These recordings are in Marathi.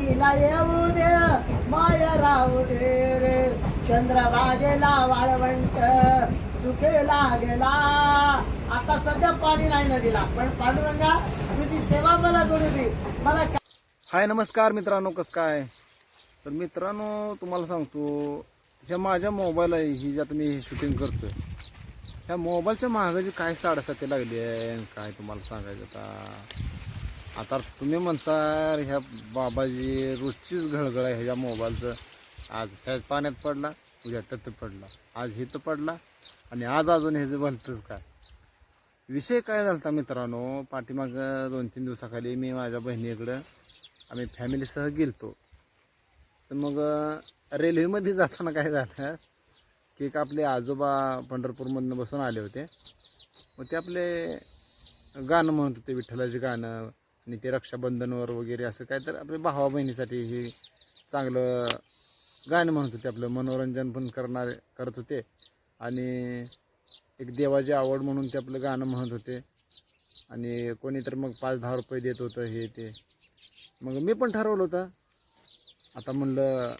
वाडीला येऊ दे माया राहू दे रे चंद्रभागेला वाळवंट सुखे लागेला. आता सध्या पाणी नाही नदीला, पण पांडुरंगा तुझी सेवा मला करू दे. मला हाय नमस्कार मित्रांनो, कसं काय. तर मित्रांनो तुम्हाला सांगतो, ह्या माझ्या मोबाईल आहे ही जी आता मी शूटिंग करतोय, ह्या मोबाईलच्या महागाची काय साडेसाती लागली आहे काय तुम्हाला सांगायचं. आता तुम्ही म्हणता ह्या बाबाजी रोजचीच घळघळ आहे ह्या मोबाईलचं. आज ह्या पाण्यात पडला, उद्या त्यात पडला, आज हिथं पडला आणि आज अजून ह्याचं भलतंच काय. विषय काय झाला मित्रांनो, पाठीमाग 2-3 दिवसाखाली मी माझ्या बहिणीकडं आम्ही फॅमिलीसह गेलतो. तर मग रेल्वेमध्ये जाताना काय झालं की एक आपले आजोबा पंढरपूरमधून बसून आले होते. मग ते आपले गाणं म्हणत होते, विठ्ठलाचे गाणं, आणि ते रक्षाबंधनवर वगैरे असं काय तर आपल्या भावा बहिणीसाठी हे चांगलं गाणं म्हणत होते. आपलं मनोरंजन पण करत होते आणि एक देवाची आवड म्हणून ते आपलं गाणं म्हणत होते. आणि कोणी तर मग 5-10 रुपये देत होतं हे ते. मग मी पण ठरवलं होतं, आता म्हणलं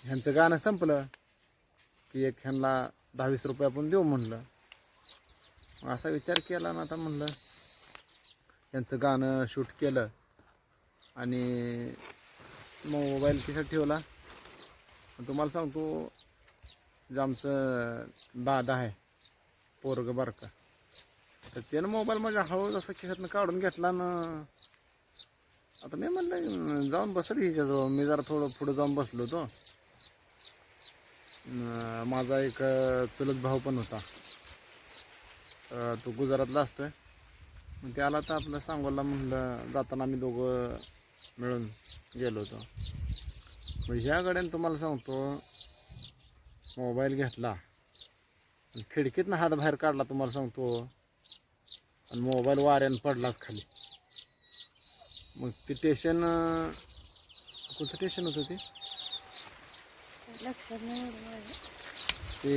ह्यांचं गाणं संपलं की एक ह्यांना 10-20 रुपये आपण देऊ म्हणलं. मग असा विचार केला ना, आता म्हणलं यांचं गाणं शूट केलं आणि मोबाईल खिशात ठेवला. तुम्हाला सांगतो, जे आमचं दादा आहे पोरगं बारका, तर त्यानं मोबाईल माझ्या हळू जसं खिशातनं काढून घेतला ना. आता मी म्हणलं जाऊन बसलं हिच्याजवळ. मी जरा थोडं पुढं जाऊन बसलो होतो. माझा एक चुलत भाऊ पण होता, तो गुजरातला असतोय. मग ते आला तर आपलं सांगोला, म्हणलं जाताना आम्ही दोघं मिळून गेलो होतो. मग ह्या गाड्यानं तुम्हाला सांगतो, मोबाईल घेतला, खिडकीतनं हात बाहेर काढला तुम्हाला सांगतो, आणि मोबाईल वाऱ्यानं पडलाच खाली. मग ते स्टेशन, कोणतं स्टेशन होतं ते, ते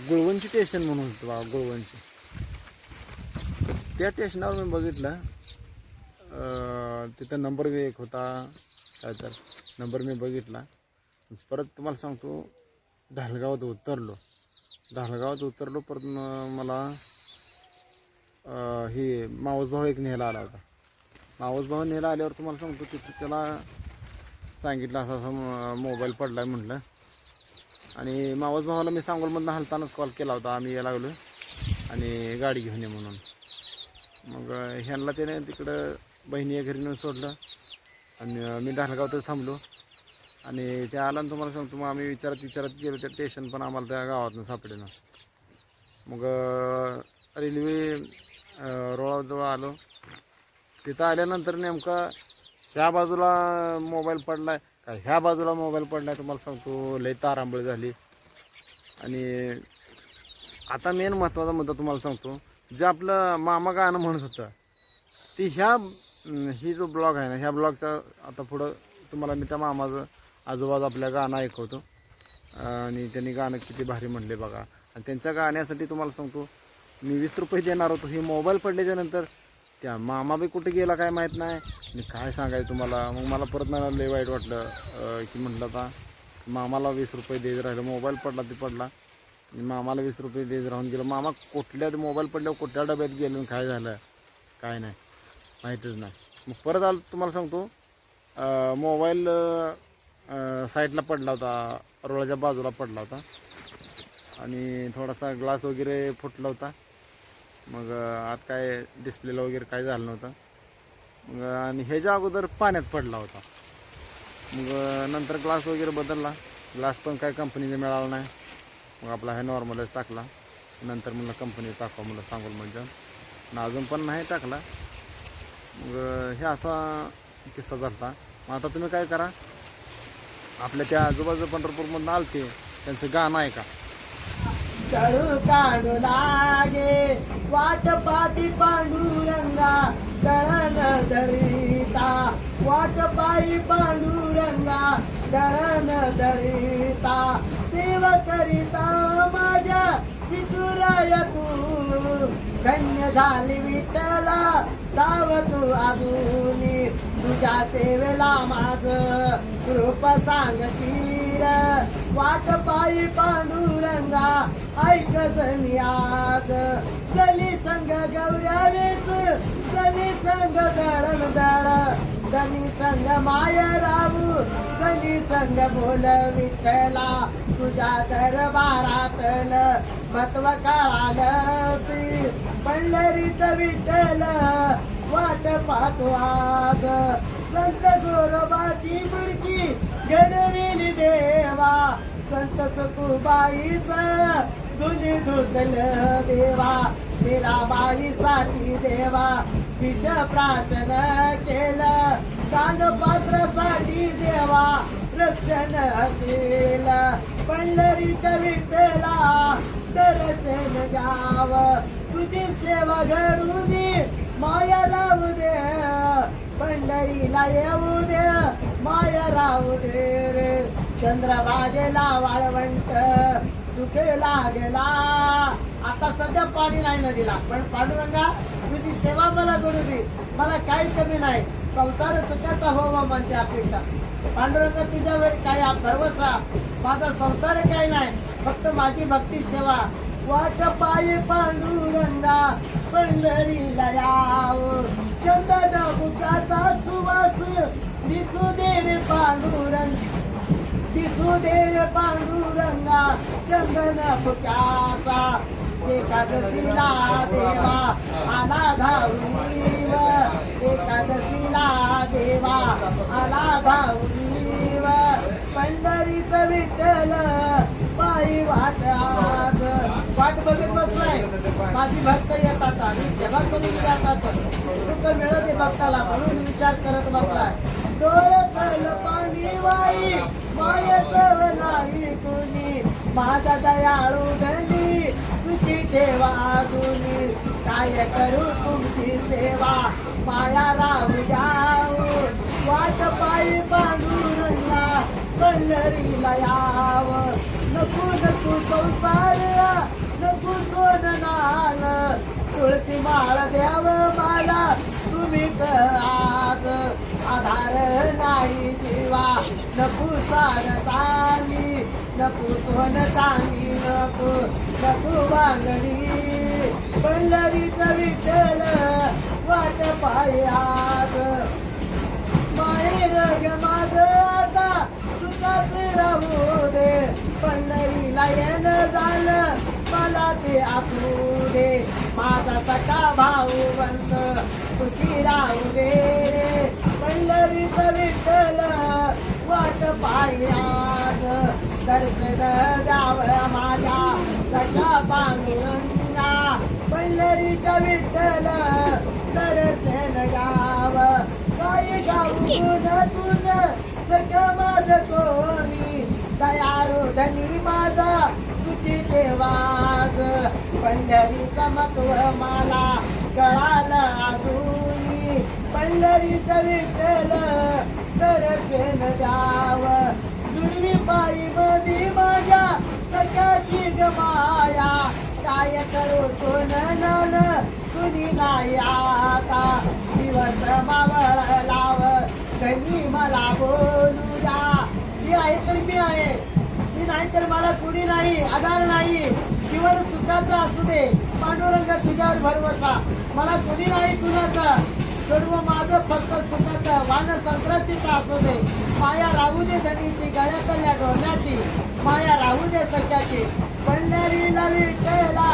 गुळवंची स्टेशन म्हणून होतं बाबा, गुळवंची. त्या स्टेशनावर मी बघितलं, तिथं नंबर बी एक होता काय तर, नंबर मी बघितला. परत तुम्हाला सांगतो, ढालगावात उतरलो. परत मला हे मावस भाऊ एक न्यायला आला होता. मावस भाऊ न्यायला आल्यावर तुम्हाला सांगतो, तिथं त्याला सांगितलं असं असं मोबाईल पडला आहे म्हटलं. आणि मावस भावाला मी सांगोलमधनं हलतानाच कॉल केला होता, आम्ही यायला लागलो आणि गाडी घेऊन ये म्हणून. मग ह्यांना त्याने तिकडं बहिणी घरी नेऊन सोडलं आणि मी ढालगावातच थांबलो. आणि ते आला, तुम्हाला सांगतो, मग आम्ही विचारत गेलो. त्या स्टेशन पण आम्हाला त्या गावातनं सापडेना. मग रेल्वे रोळाजवळ आलो. तिथं आल्यानंतर नेमका ह्या बाजूला मोबाईल पडलाय का ह्या बाजूला मोबाईल पडलाय, तुम्हाला सांगतो लय तारांबळ झाली. आणि आता मेन महत्त्वाचा मुद्दा तुम्हाला सांगतो, जे आपलं मामा गाणं म्हणत होतं ती ही जो ब्लॉग आहे ना, ह्या ब्लॉगचा आता पुढं तुम्हाला मी त्या मामाचं आजोबाजू आपल्या गाणं ऐकवतो. आणि त्यांनी गाणं किती भारी म्हणले बघा. आणि त्यांच्या गाण्यासाठी तुम्हाला सांगतो, मी 20 रुपये देणार होतो. हे मोबाईल पडल्याच्या नंतर त्या मामा बी कुठे गेला काय माहीत नाही. आणि काय सांगायचं तुम्हाला, मग मला परत मला लय वाईट वाटलं की म्हटलं आता मामाला 20 रुपये देत राहिलं. मोबाईल पडला ते पडला, आणि मामाला 20 रुपये देत राहून गेलं. मामा कुठल्या मोबाईल पडल्यावर कुठल्या डब्यात गेलो, काय झालं काय नाही माहीतच नाही. मग परत आलं, तुम्हाला सांगतो मोबाईल साईडला पडला होता, रोळाच्या बाजूला पडला होता आणि थोडासा ग्लास वगैरे फुटला होता. मग आत काय डिस्प्लेला वगैरे काय झालं नव्हतं. मग आणि ह्याच्या अगोदर पाण्यात पडला होता. मग नंतर ग्लास वगैरे बदलला. ग्लास पण काय कंपनीने मिळाला नाही. मग आपला हे नॉर्मलच टाकला. नंतर म्हणलं कंपनी टाकावं म्हणलं सांगोल म्हणजे, आणि अजून पण नाही टाकला. मग हे असा किस्सा झाला. मग आता तुम्ही काय करा, आपल्या त्या आजूबाजू पंढरपूरमधून आलते त्यांचं गाणं ऐका. तळू काढू लागे वाट पाती पांडुरंगा, दळण दळीता वाट पायी पांडुरंगा, दळण दळीता. सेवा करिता माझ्या विठुराया तू, धन्य झाली विठ्ठला दाव तू आजूनी, तुझ्या सेवेला माझ रूप सांगतीर वाट पायी पांडुरंगा ऐक जणी आज जली संग गौऱ्यावेच जली संग दळण दळ जनी संग माय राहू जनी संग बोल विठ्ठला तुझ्या दरबारातल महत्व कळालं ती पंढरीच विठ्ठल वाट पाहतो आज संत गोरोबाची मुडकी घडविली देवा संत सखुबाईच दुनी धुतल देवा मीराबाईसाठी देवा विष प्रार्थना केलं कानपात्रासाठी देवा रक्षण केलं पंढरीच्या विठ्ठला दर्शन द्याव तुझी सेवा घडू दे माया राहू दे पंढरीला येऊ दे माया राहू दे रे चंद्रभागेला वाळवंट सुख लागला आता सध्या पाणी नाही नदीला पण पांडुरंगा तुझी सेवा मला घडू दे मला काही कमी नाही संसार सुखाचा व्हावा म्हणते अपेक्षा पांडुरंगा तुझ्यावर काय भरवसा माझा संसार काही नाही फक्त माझी भक्ती सेवा वाट पायी पांडुरंगा पंढरीला याव चंदन मुखाचा सुवास दिसू दे रे पांडुरंग दिसू दे रे पांडुरंगा चंदन मुखाचा एकादशीला देवा आला धावणीव एकादशीला देवा आला धावणीव पंढरीचं विठ्ठल पायी वाट आज वाट बघत बसलाय माझी भक्त येतात आणि सेवा करून जातात सुख मिळत भक्ताला म्हणून विचार करत बसलाय डोळ्यातल पाणी वाई मायचव नाही कुणी माझा दयाळू धनी सुखी ठेवा अजूनी काय करू तुमची सेवा माया राहू द्याऊ वाट पायी पांडुरंगा पंढरीला याव नको नको संसार नको सोन नाल तुळशी माळ द्याव मला तुम्हीच आज आधार नाही जीवा नको सार चांदी नको सोन चांदी नको नको बांगडी पंढरीचं विठ्ठल वाट पायी आज माहेर ग माझ आता सुखात राहू दे पंढरीला येणं झालं मला ते असू दे माझा सखा भाऊ बंद सुखी राहू दे रे पंढरीचं विठ्ठल वाट पायी आज दर्शन द्यावं माझ्या सखा पांडुरंगा पंढरीचं विठ्ठल दर्शन द्यावं काय गाऊन तुझं सगळं माझ कोणी दयाळू धनी माझा सुखी ठेवाज पंढरीचं महत्व मला कळालं अजूनी पंढरीचं विठ्ठल दर्शन द्यावं जुडवी पायी मधी माझ्या सगळ्याची गमाया काय करू सोन नान कुणी नाही आता दिवस मावळ लाव कधी मला बोलू द्या ती आहे तर मी आहे ती नाही तर मला कुणी नाही आधार नाही जीवन सुखाचा असू दे पांडुरंग तुझ्यावर भरवसा मला कुणी नाही कुणाचा सर्व माझं फक्त सुखाचं वान संक्रांतीचं असू दे माया राहू दे धनीची गळ्यातल्या डोळ्याची माया राहू दे सख्याची पंढरीला विठ्ठला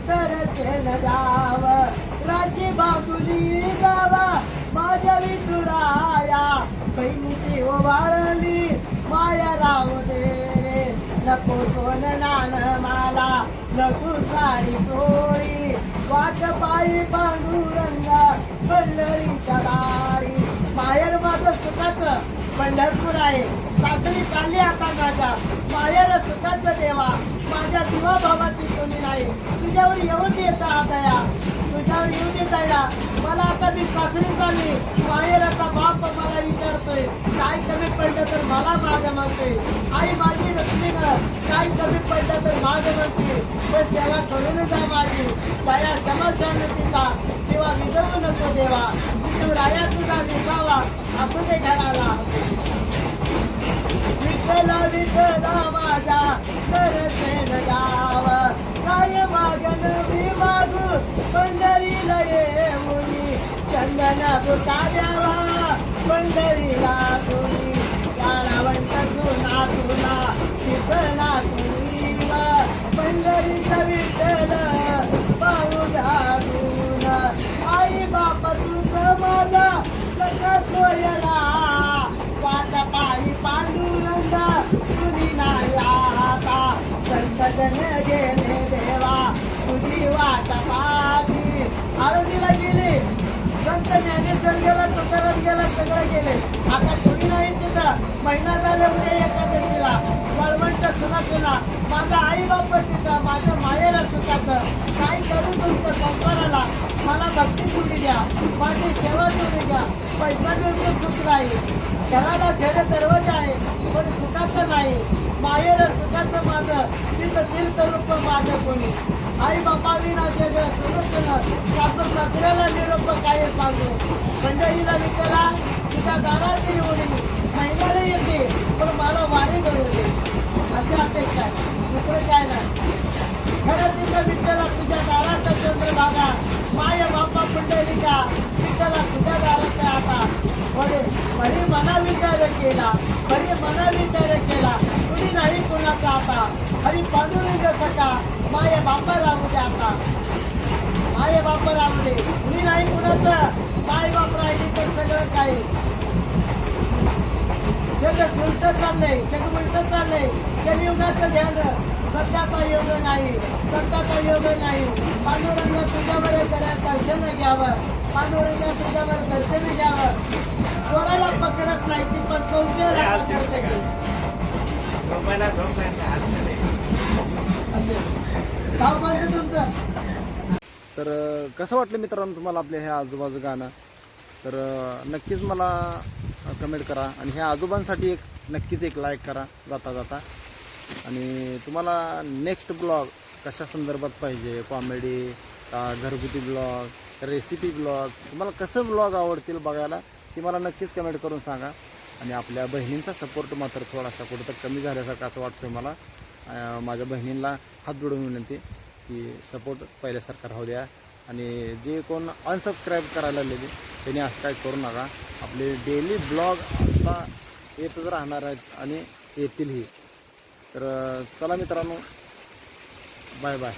दर्शन द्याव राखी बांधुली गावा माझ्या विठुराया बहिणीची ओवाळली माया राहू दे रे नको सोन नान मला नको साडी चोळी वाट पायी पांडुरंगा पंढरीच्या दारी माहेर माझं सुखाचं पंढरपूर आहे सासरी चालली आता माझ्या माहेर सुखाचं देवा माझ्या दिवा भावाची कोणी नाही तुझ्यावर येऊ देता दया तुझ्यावर येऊ दे दया मला आता मी सासरी चालली माहेराचा बाप मला विचारतोय काय कमी पडलं तर मला माग म्हणते आई माझी लक्ष्मीनं काय कमी पडलं तर माग म्हणते पण सेवा करून जा माझी दया क्षमा शांतीचा किंवा विधवू नको देवा तू राया तुझा दिसावा असू दे घराला विठ्ठल विठ्ठल माझ्या सरसेन गाव काय मागन मी मागू पंढरीला येऊनी चंदन बुका द्यावा पंढरीला तुनी प्राणवंत सुना तुना विठ्ठला तुनी पंढरीचा विठ्ठल पाहू घालून आई बाप तुझं माझा सगळं सोयला वाचा पायी पांडुरंगा तुझी नाही आता संत जन गेले देवा तुझी वाट पाठी आळंदीला गेले संत ज्ञानेश्वर गेला तुकाराम गेला सगळं गेले आता कोणी नाही तिथं महिना झाला उद्या एकादशीला वळवंट सुना सुना माझा आई बाप तिथं माझं माहेर सुखाचं काय करू तुमच्या संसाराला मला भक्ती सोडी द्या माझी सेवा सोडी द्या पैसा मिळतो सुख नाही घराला घर दरवाजा आहे पण सुखाचं नाही माहेर सुखाचं माझं तिथं तीर्थरूप माझं कोणी आई बापा विना जग सुरक्षण सासू सासऱ्याला निरोप काय सांगू पंढरीला विठ्ठला तुझ्या दारात येऊन महिन्याला येते पण मला वारी करू दे अशी अपेक्षा आहे दुसरं काय नाही खरं तिथं विठ्ठला तुझ्या दाराचा चंद्रभागा माय बापा पंढरीका विठ्ठला तुझ्या दारात आता बरे मना विचार केला बरे मना विचार केला कुणी नाही कोणाचा आता हरी पांडुरंग सका माय बापा राहू दे आता माय बापा राहू दे कुणी नाही कुणाचं माय बाप राहिली तर सगळं काही जग सुलट चाललंय जग उलट चाललंय कलियुगाचं ध्यान सत्याचा योग नाही सत्याचा योग नाही पांडुरंग तुझ्यावर दर्शन घ्यावं पांडुरंग तुझ्यावर दर्शन घ्यावं चोराला पकडत नाही ती पण संशयाला पकडते की गाव म्हणजे तुमचं. तर कसं वाटलं मित्रांनो तुम्हाला आपल्या हे आजोबाचं गाणं तर नक्कीच मला कमेंट करा आणि ह्या आजोबांसाठी एक नक्कीच एक लाईक करा जाता जाता आणि तुम्हाला नेक्स्ट ब्लॉग कशा संदर्भात पाहिजे कॉमेडी घरगुती ब्लॉग रेसिपी ब्लॉग तुम्हाला कसं ब्लॉग आवडतील बघायला ती मला नक्कीच कमेंट करून सांगा आणि आपल्या बहिणींचा सपोर्ट मात्र थोडासा कुठं तर कमी झाल्यासारखं असं वाटतं मला माझ्या बहिणींना हात जोडून विनंती की सपोर्ट पहिल्यासारखा राहू द्या आणि जे कोण अनसबस्क्राईब करायला लागलेले त्यांनी असं काय करू नका आपले डेली ब्लॉग आता येतच राहणार आहेत आणि येतीलही तर चला मित्रांनो बाय बाय.